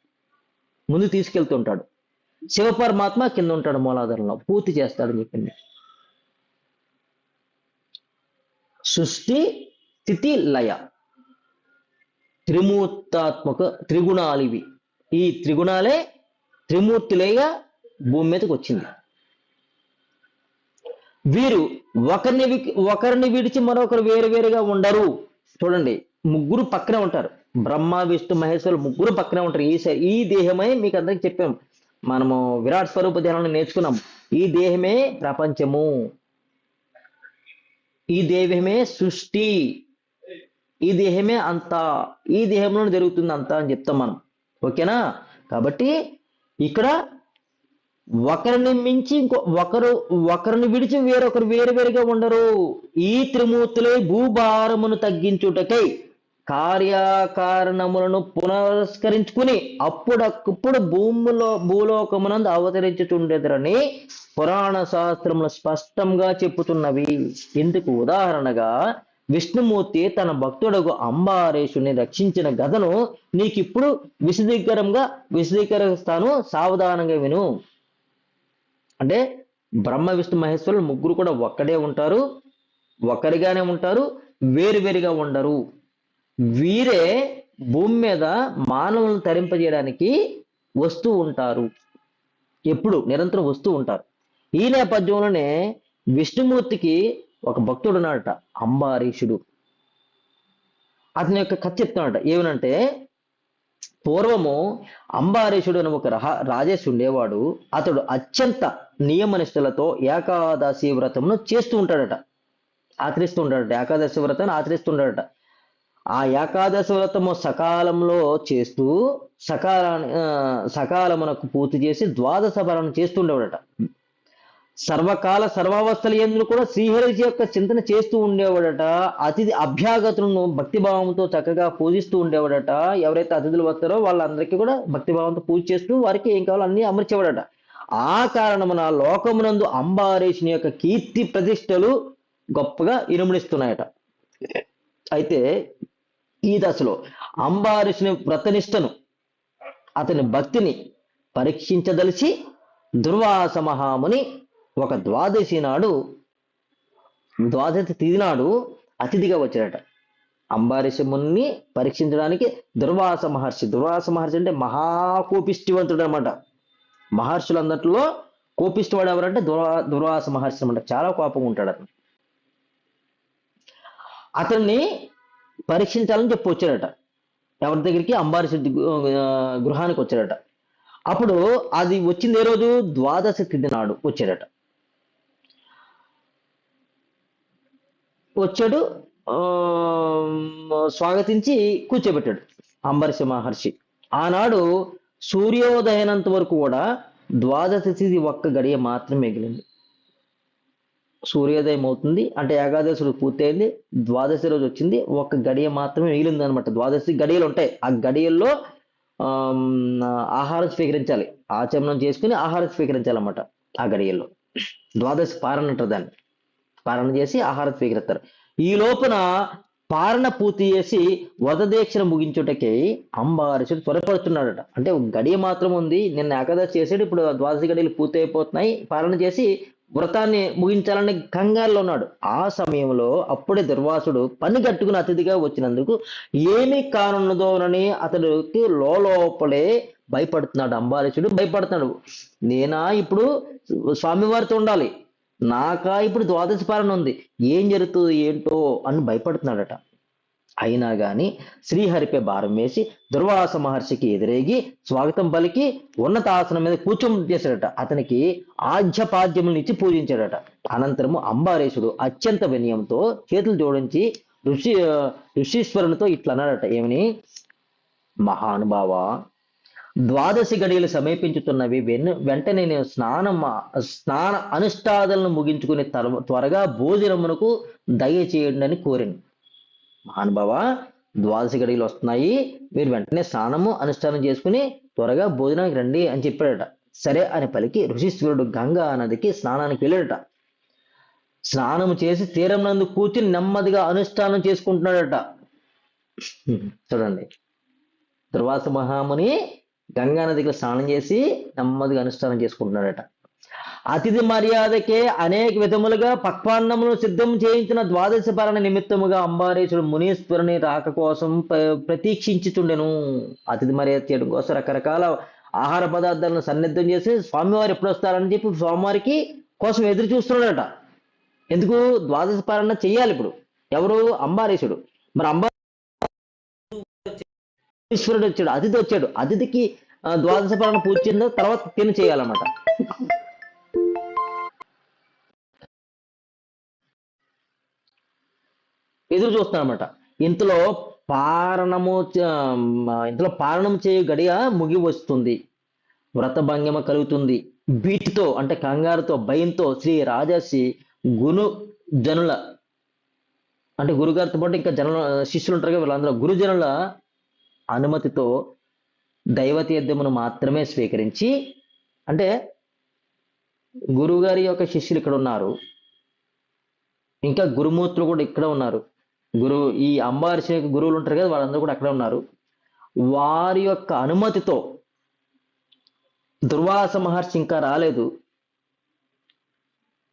ముందు తీసుకెళ్తూ ఉంటాడు. శివపరమాత్మ కింద ఉంటాడు, మూలాధారంలో పూర్తి చేస్తాడు చెప్పింది. సృష్టి, స్థితి, లయ, త్రిమూర్తాత్మక త్రిగుణాలు ఇవి. ఈ త్రిగుణాలే త్రిమూర్తులేగా భూమి మీదకి వచ్చింది. వీరు ఒకరిని విడిచి మరొకరు వేరువేరుగా ఉండరు. చూడండి, ముగ్గురు పక్కనే ఉంటారు. బ్రహ్మ, విష్ణు, మహేశ్వరులు ముగ్గురు పక్కనే ఉంటారు. ఈ దేహమే మీకు అందరికి చెప్పాం, మనము విరాట్ స్వరూప ధ్యానాన్ని నేర్చుకున్నాం. ఈ దేహమే ప్రపంచము, ఈ దేహమే సృష్టి, ఈ దేహమే అంతా, ఈ దేహంలో జరుగుతుంది అంతా అని చెప్తాం మనం. ఓకేనా? కాబట్టి ఇక్కడ ఒకరిని మించి ఒకరిని విడిచి వేరొకరు వేరువేరుగా ఉండరు. ఈ త్రిమూర్తులే భూభారమును తగ్గించుటకై కార్యకారణములను పునస్కరించుకుని అప్పుడప్పుడు భూలోకమునందు అవతరించుచుండెదరని పురాణ శాస్త్రములు స్పష్టంగా చెప్పుతున్నవి. ఇందుకు ఉదాహరణగా విష్ణుమూర్తి తన భక్తుడకు అంబారీషుని రక్షించిన కథను నీకిప్పుడు విశదీకరిస్తాను, సావధానంగా విను. అంటే బ్రహ్మ, విష్ణు, మహేశ్వరులు ముగ్గురు కూడా ఒక్కడే ఉంటారు, ఒక్కరిగానే ఉంటారు, వేరువేరుగా ఉండరు. వీరే భూమి మీద మానవులను తరింపజేయడానికి వస్తూ ఉంటారు, ఎప్పుడు నిరంతరం వస్తూ ఉంటారు. ఈ నేపథ్యంలోనే విష్ణుమూర్తికి ఒక భక్తుడు ఉన్నాడట, అంబారీషుడు. అతని యొక్క కథ చెప్తున్నాడట. ఏమనంటే, పూర్వము అంబారీషుడు అని ఒక రాజేష్ ఉండేవాడు. అతడు అత్యంత నియమనిష్టలతో ఏకాదశి వ్రతమును చేస్తూ ఉంటాడట, ఆచరిస్తూ ఉంటాడట. ఏకాదశి వ్రతాన్ని ఆచరిస్తుంటాడట. ఆ ఏకాదశి వ్రతము సకాలంలో చేస్తూ సకాలమునకు పూర్తి చేసి ద్వాదశ పాలన చేస్తుండేవాడట. సర్వకాల సర్వావస్థల యందు కూడా శ్రీహరి యొక్క చింతన చేస్తూ ఉండేవాడట. అతిథి అభ్యాగతులను భక్తిభావంతో చక్కగా పూజిస్తూ ఉండేవాడట. ఎవరైతే అతిథులు వస్తారో వాళ్ళందరికీ కూడా భక్తిభావంతో పూజ చేస్తూ వారికి ఏం కావాలో అన్ని అమర్చేవాడట. ఆ కారణమున లోకమునందు అంబారీషుని యొక్క కీర్తి ప్రతిష్టలు గొప్పగా ఇనుమడిస్తున్నాయట. అయితే ఈ దశలో అంబారీషుని వ్రతనిష్టను, అతని భక్తిని పరీక్షించదలిచి దుర్వాస మహాముని ఒక ద్వాదశి తిథి నాడు అతిథిగా వచ్చాడట. అంబారీష ముని పరీక్షించడానికి దుర్వాస మహర్షి అంటే మహాకోపిష్టివంతుడు అనమాట. మహర్షులందరిలో కోపిష్టివాడు ఎవరంటే దుర్వాస మహర్షి అనమాట. చాలా కోపంగా ఉంటాడు అతను. అతన్ని పరీక్షించాలని చెప్పి వచ్చాడట. ఎవరి దగ్గరికి? అంబారీష గృహానికి వచ్చాడట. అప్పుడు అది వచ్చింది ఏ రోజు? ద్వాదశి తిథి నాడు వచ్చాడట. వచ్చాడు, స్వాగతించి కూర్చోబెట్టాడు అంబరీష మహర్షి. ఆనాడు సూర్యోదయనంత వరకు కూడా ద్వాదశి తిథి ఒక్క గడియ మాత్రమే మిగిలింది. సూర్యోదయం అవుతుంది అంటే ఏకాదశి రోజు పూర్తయింది, ద్వాదశి రోజు వచ్చింది, ఒక్క గడియ మాత్రమే మిగిలింది అనమాట. ద్వాదశి గడియలు ఉంటాయి, ఆ గడియల్లో ఆహారం స్వీకరించాలి, ఆచమనం చేసుకుని ఆహారం స్వీకరించాలన్నమాట. ఆ గడియల్లో ద్వాదశి పారణ అంటారు దాన్ని. పారణ చేసి ఆహారం స్వీకరిస్తారు. ఈ లోపున పారణ పూర్తి చేసి వదదీక్షను ముగించుటకి అంబారీషుడు త్వరపడుతున్నాడట. అంటే గడియ మాత్రం ఉంది, నిన్న ఏకాదశి చేసాడు, ఇప్పుడు ద్వాదశి గడియలు పూర్తి అయిపోతున్నాయి, పారణ చేసి వ్రతాన్ని ముగించాలని కంగారులో ఉన్నాడు. ఆ సమయంలో అప్పుడే దుర్వాసుడు పని కట్టుకుని అతిథిగా వచ్చినందుకు ఏమి కానున్నదోనని అతడికి లోపలే భయపడుతున్నాడు. అంబారీషుడు భయపడుతున్నాడు. నేనా ఇప్పుడు స్వామివారితో ఉండాలి, నాకా ఇప్పుడు ద్వాదశి పాలన ఉంది, ఏం జరుగుతుంది ఏంటో అని భయపడుతున్నాడట. అయినా గాని శ్రీహరిపై భారం వేసి దుర్వాస మహర్షికి ఎదురేగి స్వాగతం పలికి ఉన్నతాసనం మీద కూర్చోచేశాడట. అతనికి ఆజ్యపాద్యములను ఇచ్చి పూజించాడట. అనంతరము అంబారీషుడు అత్యంత వినయంతో చేతులు జోడించి ఋషీశ్వరునితో ఇట్లా అన్నాడట. ఏమని? మహానుభావ, ద్వాదశి గడియలు సమీపించుతున్నవి, వెంటనే నేను స్నాన అనుష్ఠానాలను ముగించుకుని త్వరగా భోజనమునకు దయచేయండి అని కోరింది. మహానుభావ, ద్వాదశి గడియలు వస్తున్నాయి, మీరు వెంటనే స్నానము అనుష్ఠానం చేసుకుని త్వరగా భోజనానికి రండి అని చెప్పాడట. సరే అని పలికి ఋషీశ్వరుడు గంగా నదికి స్నానానికి వెళ్ళాడట. స్నానం చేసి తీరం నందు కూర్చుని నెమ్మదిగా అనుష్ఠానం చేసుకుంటున్నాడట. చూడండి, దుర్వాస మహాముని గంగా నదికి స్నానం చేసి నెమ్మదిగా అనుష్ఠానం చేసుకుంటున్నాడట. అతిథి మర్యాదకే అనేక విధములుగా పక్వాన్నమును సిద్ధం చేయించిన ద్వాదశి పాలన నిమిత్తముగా అంబారీషుడు మునీశ్వరుని రాక కోసం ప్రతీక్షించుచుండెను. అతిథి మర్యాద చేయడం కోసం రకరకాల ఆహార పదార్థాలను సన్నిద్ధం చేసి స్వామివారు ఎప్పుడు వస్తారని చెప్పి స్వామివారికి కోసం ఎదురు చూస్తున్నాడట. ఎందుకు? ద్వాదశి పాలన చెయ్యాలి. ఇప్పుడు ఎవరు? అంబారీషుడు. మరి అంబారీశ్వరుడు వచ్చాడు, అతిథి వచ్చాడు. అతిథికి ద్వాదశి పాలన పూజ చేసిన తర్వాత తిని చేయాలన్నమాట. ఎదురు చూస్తానమాట. ఇంతలో పారణం చేయు గడియ ముగి వస్తుంది. వ్రతభంగమ కలుగుతుంది. వీటితో అంటే కంగారుతో, భయంతో శ్రీ రాజర్షి జనుల అంటే గురుగారితో పాటు ఇంకా శిష్యులు ఉంటారు కదా, వీళ్ళందరూ గురుజనుల అనుమతితో దైవతీర్థమును మాత్రమే స్వీకరించి, అంటే గురుగారి యొక్క శిష్యులు ఇక్కడ ఉన్నారు, ఇంకా గురుమూర్తులు కూడా ఇక్కడ ఉన్నారు, ఈ అంబారీష యొక్క గురువులు ఉంటారు కదా, వాళ్ళందరూ కూడా అక్కడ ఉన్నారు. వారి యొక్క అనుమతితో, దుర్వాస మహర్షి ఇంకా రాలేదు,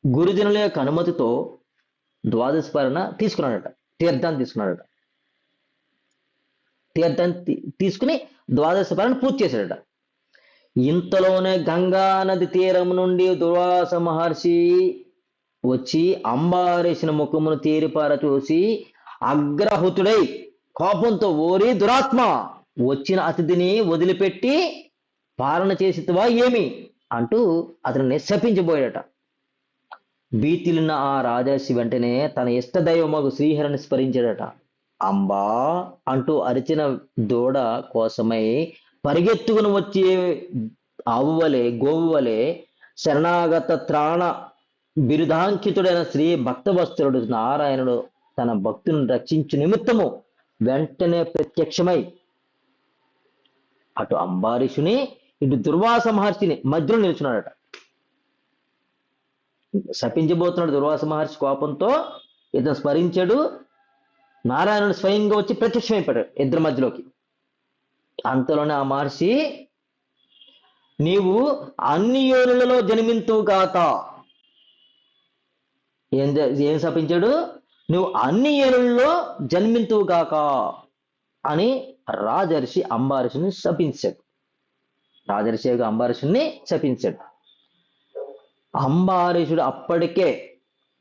గురుజనుల యొక్క అనుమతితో ద్వాదశి పాలన తీసుకున్నాడట. తీర్థాన్ని తీసుకుని ద్వాదశి పాలన పూర్తి చేశాడట. ఇంతలోనే గంగా నది తీరం నుండి దుర్వాస మహర్షి వచ్చి అంబారీషుని ముఖమును తేరిపార చూసి అగ్రహుతుడై కోపంతో, ఓరి దురాత్మ, వచ్చిన అతిథిని వదిలిపెట్టి పాలన చేసివా ఏమి అంటూ అతనిని శపించబోయాడట. భీతిలిన ఆ రాజర్షి వెంటనే తన ఇష్టదైవమగు శ్రీహరిని స్మరించాడట. అంబా అంటూ అరిచిన దూడ కోసమై పరిగెత్తుకుని వచ్చే ఆవువలే, గోవువలే శరణాగత త్రాణ బిరుదాంకితుడైన శ్రీ భక్తవత్సలుడు నారాయణుడు తన భక్తులను రక్షించు నిమిత్తము వెంటనే ప్రత్యక్షమై అటు అంబారీషుని ఇటు దుర్వాస మహర్షిని మధ్యలో నిలుచున్నాడట. శపించబోతున్నాడు దుర్వాస మహర్షి కోపంతో, ఇతను స్మరించాడు. నారాయణుడు స్వయంగా వచ్చి ప్రత్యక్షమైపోయాడు ఇద్దరి మధ్యలోకి. అంతలోనే ఆ మహర్షి, నీవు అన్ని యోనులలో జన్మింతువు గాక. ఏం శపించాడు? నువ్వు అన్ని యోనులలో జన్మింతువు గాక అని రాజర్షి అంబారీషుని శపించాడు. రాజర్షి అంబారీషుని శపించాడు. అంబారీషుడు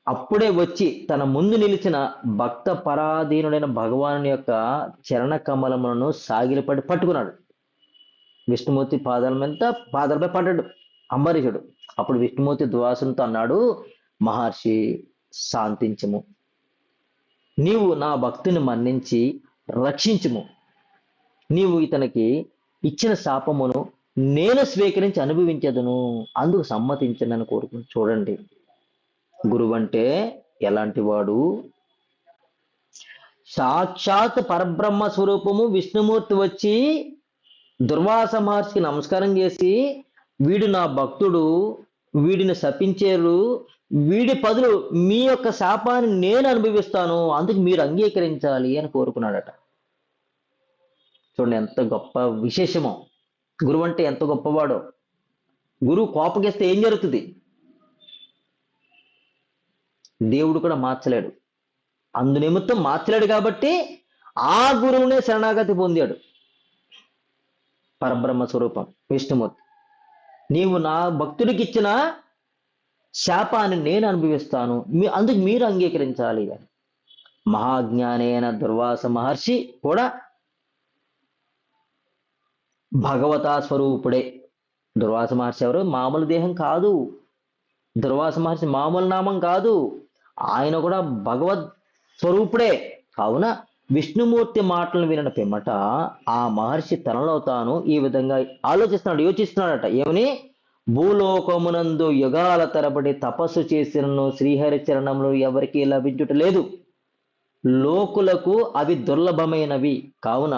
అప్పుడే వచ్చి తన ముందు నిలిచిన భక్త పరాధీనుడైన భగవాను యొక్క చరణ కమలములను సాగిలపడి పట్టుకున్నాడు. విష్ణుమూర్తి పాదాలపై పడ్డాడు అంబారీషుడు. అప్పుడు విష్ణుమూర్తి దుర్వాసునితో అన్నాడు, మహర్షి శాంతించము, నీవు నా భక్తుని మన్నించి రక్షించుము. నీవు ఇతనికి ఇచ్చిన శాపమును నేను స్వీకరించి అనుభవించదును, అందుకు సమ్మతించనని కోరుకుని. చూడండి, గురువు అంటే ఎలాంటి వాడు? సాక్షాత్ పరబ్రహ్మ స్వరూపము విష్ణుమూర్తి వచ్చి దుర్వాస మహర్షికి నమస్కారం చేసి, వీడు నా భక్తుడు, వీడిని శపించారు, వీడి బదులు మీ యొక్క శాపాన్ని నేను అనుభవిస్తాను, అందుకు మీరు అంగీకరించాలి అని కోరుకున్నాడట. చూడండి ఎంత గొప్ప విశేషమో. గురువు అంటే ఎంత గొప్పవాడో. గురువు కోపగిస్తే ఏం జరుగుతుంది? దేవుడు కూడా మార్చలేడు. అందునిమిత్తం మార్చలేడు కాబట్టి ఆ గురువునే శరణాగతి పొందాడు పరబ్రహ్మ స్వరూపం విష్ణుమూర్తి. నీవు నా భక్తుడికి ఇచ్చిన శాపాన్ని నేను అనుభవిస్తాను, అందుకు మీరు అంగీకరించాలి అని. మహాజ్ఞాని అయిన దుర్వాస మహర్షి కూడా భగవతా స్వరూపుడే. దుర్వాస మహర్షి ఎవరు? మామూలు దేహం కాదు. దుర్వాస మహర్షి మామూలు నామం కాదు. ఆయన కూడా భగవత్ స్వరూపుడే. కావున విష్ణుమూర్తి మాటలను వినిన పిమ్మట ఆ మహర్షి తనలో తాను ఈ విధంగా యోచిస్తున్నాడట. ఏమని? భూలోకమునందు యుగాల తరబడి తపస్సు చేసినను శ్రీహరి చరణములు ఎవరికి లభించుట లేదు. లోకులకు అవి దుర్లభమైనవి. కావున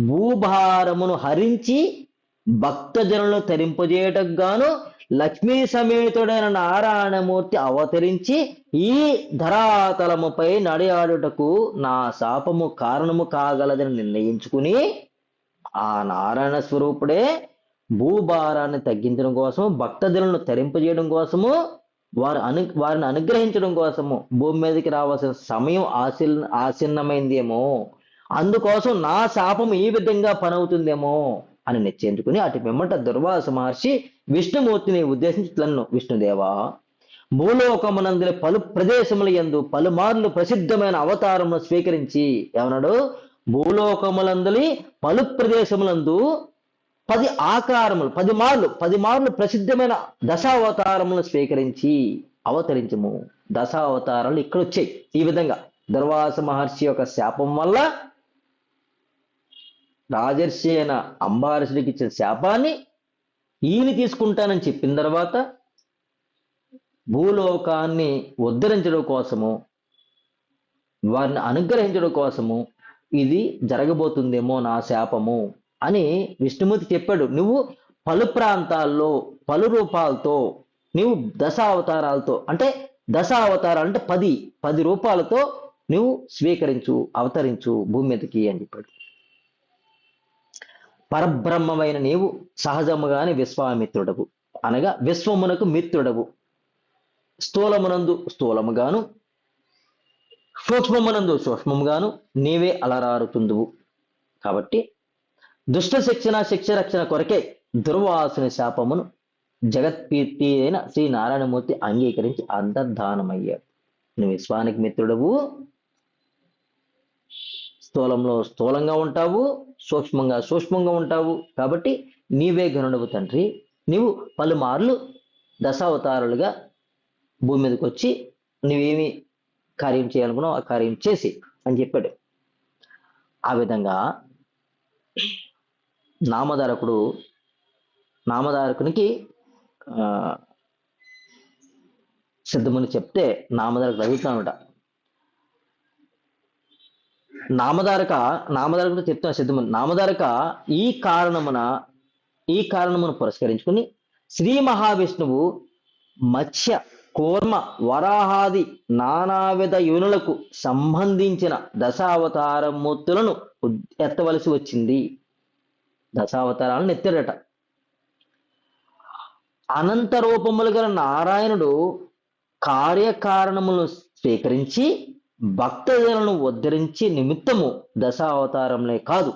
భూభారమును హరించి భక్తజనులను తరింపజేయటకు గాను లక్ష్మీ సమేతుడైన నారాయణమూర్తి అవతరించి ఈ ధరాతలముపై నడియాడుటకు నా శాపము కారణము కాగలదని నిర్ణయించుకుని ఆ నారాయణ స్వరూపుడే భూభారాన్ని తగ్గించడం కోసము, భక్తజనులను తరింపజేయడం కోసము, వారిని అనుగ్రహించడం కోసము భూమి మీదకి రావాల్సిన సమయం ఆసన్నమైందేమో, అందుకోసం నా శాపం ఈ విధంగా పనవుతుందేమో అని నిశ్చయించుకుని అటు పిమ్మట దుర్వాస మహర్షి విష్ణుమూర్తిని ఉద్దేశించి తన్ను, విష్ణుదేవా, భూలోకమునందుల పలు ప్రదేశముల యందు పలుమార్లు ప్రసిద్ధమైన అవతారమును స్వీకరించి, ఏమన్నాడు? భూలోకములందలి పలు ప్రదేశములందు 10 ఆకారములు 10 మార్లు ప్రసిద్ధమైన దశావతారములను స్వీకరించి అవతరించము. దశావతారాలు ఇక్కడ వచ్చాయి. ఈ విధంగా దుర్వాస మహర్షి యొక్క శాపం వల్ల రాజర్షి అయిన అంబారీషుడికి ఇచ్చిన శాపాన్ని ఈయన తీసుకుంటానని చెప్పిన తర్వాత భూలోకాన్ని ఉద్ధరించడం కోసము, వారిని అనుగ్రహించడం కోసము ఇది జరగబోతుందేమో నా శాపము అని విష్ణుమూర్తి చెప్పాడు. నువ్వు పలు ప్రాంతాల్లో పలు రూపాలతో, నువ్వు దశావతారాలతో, అంటే దశావతారాలు అంటే 10 రూపాలతో నువ్వు స్వీకరించు, అవతరించు భూమి మీదకి అని చెప్పాడు. పరబ్రహ్మమైన నీవు సహజముగానే విశ్వామిత్రుడవు, అనగా విశ్వమునకు మిత్రుడవు. స్థూలమునందు స్థూలముగాను, సూక్ష్మమునందు సూక్ష్మముగాను నీవే అలరారుతుందువు. కాబట్టి దుష్ట శిక్ష రక్షణ కొరకే దుర్వాసుని శాపమును జగత్కీర్తి అయిన శ్రీ నారాయణమూర్తి అంగీకరించి అంతర్ధానమయ్యాడు. నువ్వు విశ్వానికి మిత్రుడవు, స్థూలంలో స్థూలంగా ఉంటావు, సూక్ష్మంగా ఉంటావు. కాబట్టి నీవే గనుడవు తండ్రి. నీవు పలుమార్లు దశావతారాలుగా భూమి మీదకి వచ్చి నువ్వేమి కార్యం చేయాలనుకున్నావు ఆ కార్యం చేసి అని చెప్పాడు. ఆ విధంగా నామధారకునికి సిద్ధముని చెప్తే నామధారకు అడుగుతానట. నామధారక చెప్తాను సిద్ధముని. నామధారక ఈ కారణమును పురస్కరించుకుని శ్రీ మహావిష్ణువు మత్స్య కూర్మ వరాహాది నానావిధ యోనులకు సంబంధించిన దశావతారమూర్తులను ఎత్తవలసి వచ్చింది. దశావతారాలను ఎత్తాడట. అనంత రూపములు గల నారాయణుడు కార్యకారణములను స్వీకరించి భక్తజనులను ఉద్ధరించి నిమిత్తము దశావతారములే కాదు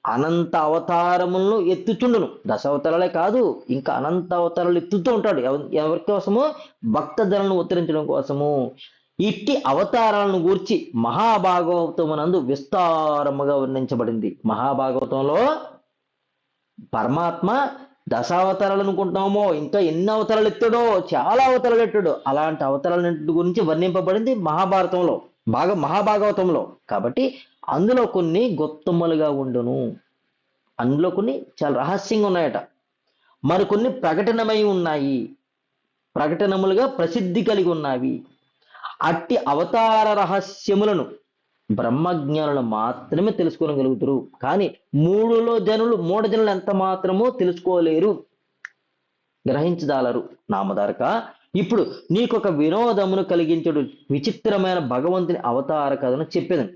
అనంత అవతారములను ఎత్తుచుండును. దశావతారాలే కాదు, ఇంకా అనంత అవతారాలు ఎత్తుతూ ఉంటాడు. ఎవరి కోసము? భక్తజనులను ఉద్ధరించడం కోసము. ఇట్టి అవతారాలను గూర్చి మహాభాగవతమునందు విస్తారముగా వర్ణించబడింది. మహాభాగవతంలో పరమాత్మ దశావతారాలు అనుకుంటున్నామో, ఇంకా ఎన్ని అవతారాలు ఎత్తాడో, చాలా అవతారాలు ఎత్తాడు. అలాంటి అవతారాల గురించి వర్ణింపబడింది మహాభారతంలో, మహాభాగవతంలో. కాబట్టి అందులో కొన్ని గొప్పములుగా ఉండును, అందులో కొన్ని చాలా రహస్యంగా ఉన్నాయట, మరికొన్ని ప్రకటనమై ఉన్నాయి, ప్రకటనములుగా ప్రసిద్ధి కలిగి ఉన్నవి. అట్టి అవతార రహస్యములను బ్రహ్మజ్ఞానులు మాత్రమే తెలుసుకోగలుగుతారు. కానీ మూడు జనులు ఎంత మాత్రమో తెలుసుకోలేరు, గ్రహించదాలరు. నామధారక, ఇప్పుడు నీకొక వినోదమును కలిగించడు విచిత్రమైన భగవంతుని అవతార కథను చెప్పేదని.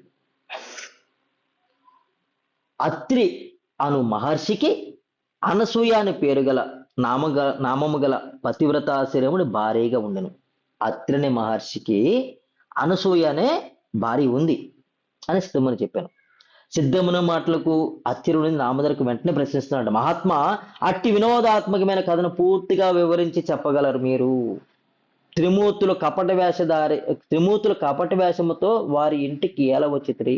అత్రి అను మహర్షికి అనసూయ అని పేరు గల నామము గల పతివ్రతాశ్రముడి భార్యగా ఉండెను. అత్రి అనే మహర్షికి అనసూయ అనే భార్య ఉంది అని సిద్ధముని చెప్పాను. సిద్ధముని మాటలకు అత్యురుని నామధారకు వెంటనే ప్రశ్నిస్తున్నాడు. మహాత్మా, అట్టి వినోదాత్మకమైన కథను పూర్తిగా వివరించి చెప్పగలరు మీరు? త్రిమూర్తులు కపట వేషముతో వారి ఇంటికి ఎలా వచ్చితిరి?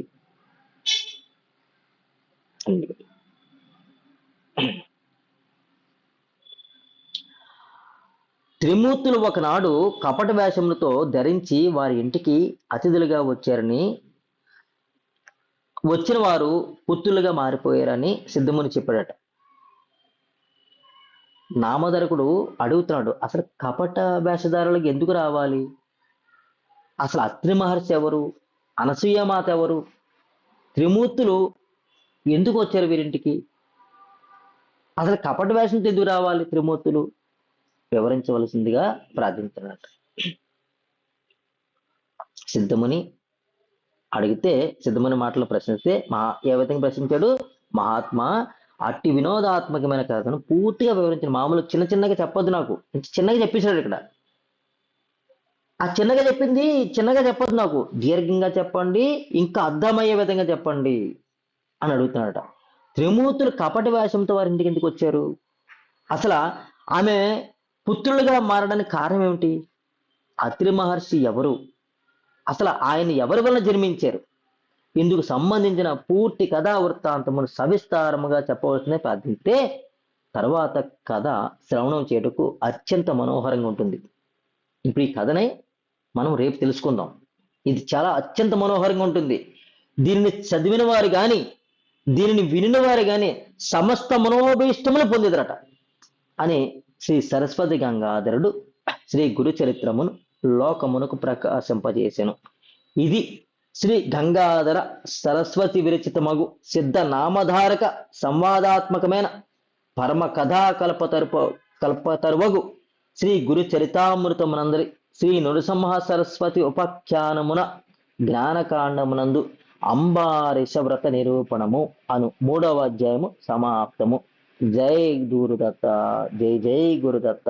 త్రిమూర్తులు ఒకనాడు కపట వేషములతో ధరించి వారి ఇంటికి అతిథులుగా వచ్చారని, వచ్చిన వారు పుత్రులుగా మారిపోయారని సిద్ధముని చెప్పాడట. నామధారకుడు అడుగుతున్నాడు, అసలు కపట వేషధారులకు ఎందుకు రావాలి? అసలు అత్రి మహర్షి ఎవరు? అనసూయ మాత ఎవరు? త్రిమూర్తులు ఎందుకు వచ్చారు వీరింటికి? అసలు కపట వేషంతో ఎందుకు రావాలి త్రిమూర్తులు? వివరించవలసిందిగా ప్రార్థించినట్టు. సిద్ధముని అడిగితే, సిద్ధముని మాటలు ప్రశ్నిస్తే ఏ విధంగా ప్రశ్నించాడు? మహాత్మా, అట్టి వినోదాత్మకమైన కథను పూర్తిగా వివరించిన. మామూలు చిన్నగా చెప్పొద్దు, నాకు చిన్నగా చెప్పేశాడు ఇక్కడ. ఆ చిన్నగా చెప్పింది చిన్నగా చెప్పొద్దు, నాకు దీర్ఘంగా చెప్పండి, ఇంకా అర్థమయ్యే విధంగా చెప్పండి అని అడుగుతున్నాడట. త్రిమూర్తులు కపట వేషంతో వారి ఇంటికి ఎందుకు వచ్చారు? అసలు ఆమె పుత్రులుగా మారడానికి కారణం ఏమిటి? అత్రి మహర్షి ఎవరు? అసలు ఆయన ఎవరి వలన జన్మించారు? ఇందుకు సంబంధించిన పూర్తి కథా వృత్తాంతమును సవిస్తారముగా చెప్పవలసిందే ప్రార్థిస్తే, తర్వాత కథ శ్రవణం చేయుటకు అత్యంత మనోహరంగా ఉంటుంది. ఇప్పుడు ఈ కథనే మనం రేపు తెలుసుకుందాం. ఇది చాలా అత్యంత మనోహరంగా ఉంటుంది. దీనిని చదివిన వారు కానీ, దీనిని వినిన వారు కానీ సమస్త మనోభీష్టములు పొందిదరట అని శ్రీ సరస్వతి గంగాధరుడు శ్రీ గురు చరిత్రమును లోకమునకు ప్రకాశింపజేసెను. ఇది శ్రీ గంగాధర సరస్వతి విరచితమగు సిద్ధ నామధారక సంవాదాత్మకమైన పరమ కథా కల్పతరువగు శ్రీ గురు చరితామృతమునందరి శ్రీ నృసింహ సరస్వతి ఉపాఖ్యానమున జ్ఞానకాండమునందు అంబారీష వ్రత నిరూపణము అను 3వ అధ్యాయము సమాప్తము. జై గురుదత్త, జై జై గురుదత్త.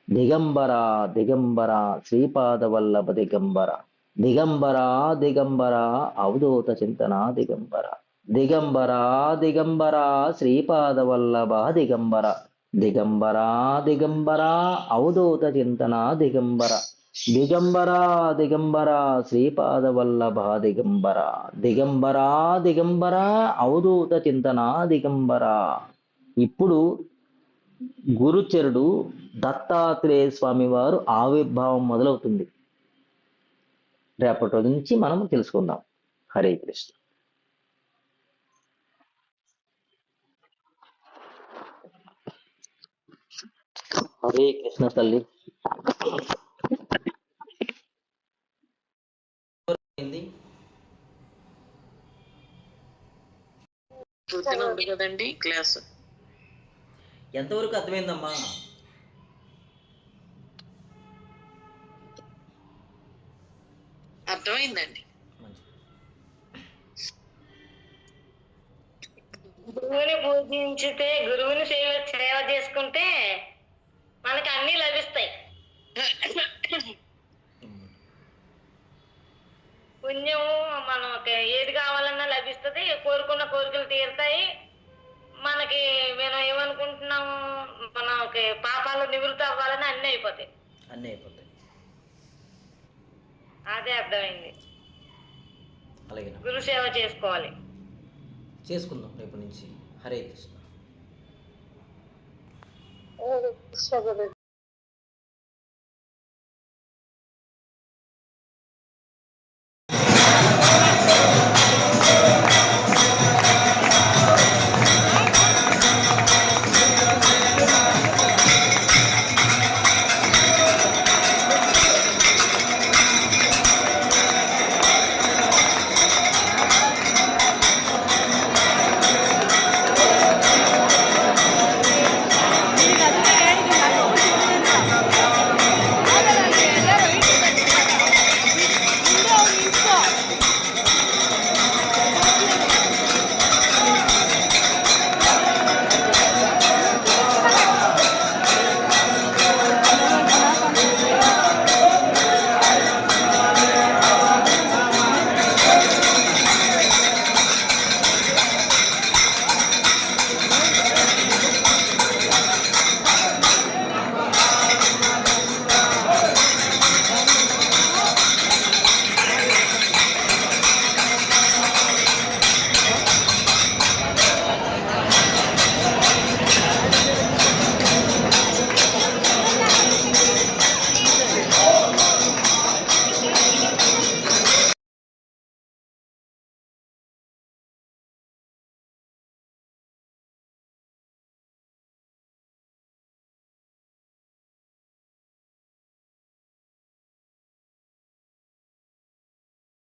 దిగంబర దిగంబర శ్రీపాదవల్లభ దిగంబర, దిగంబర దిగంబర అవధూత చింతన దిగంబర, దిగంబర దిగంబర శ్రీపాదవల్లభ దిగంబర, దిగంబర దిగంబర అవధూత చింతన దిగంబర, దిగంబర దిగంబర శ్రీపాదవల్లభ దిగంబర, దిగంబర దిగంబర అవధూత చింతన దిగంబర. ఇప్పుడు గురుచరుడు దత్తాత్రేయ స్వామి వారు ఆవిర్భావం మొదలవుతుంది. రేపటి రోజు నుంచి మనం తెలుసుకుందాం. హరే కృష్ణ. హరే కృష్ణ తల్లి. ఉంది కదండి క్లాస్. ఎంతవరకు అర్థమైందమ్మా? అర్థమైందండి. మంచిది. గురువుని పూజించితే, గురువుని సేవ చేసుకుంటే మనకి అన్ని లభిస్తాయి. పుణ్యము మనకి ఏది కావాలన్నా లభిస్తుంది, కోరుకున్న కోరికలు తీరుతాయి. మనకి మనం ఏమనుకుంటున్నాము, మనకి పాపాలు నివృత్తి అవ్వాలని అన్నీ అయిపోతాయి. అదే అర్థమైంది. అలాగే గురు సేవ చేసుకోవాలి. చేసుకుందాం రేపు నుంచి. హరే కృష్ణ.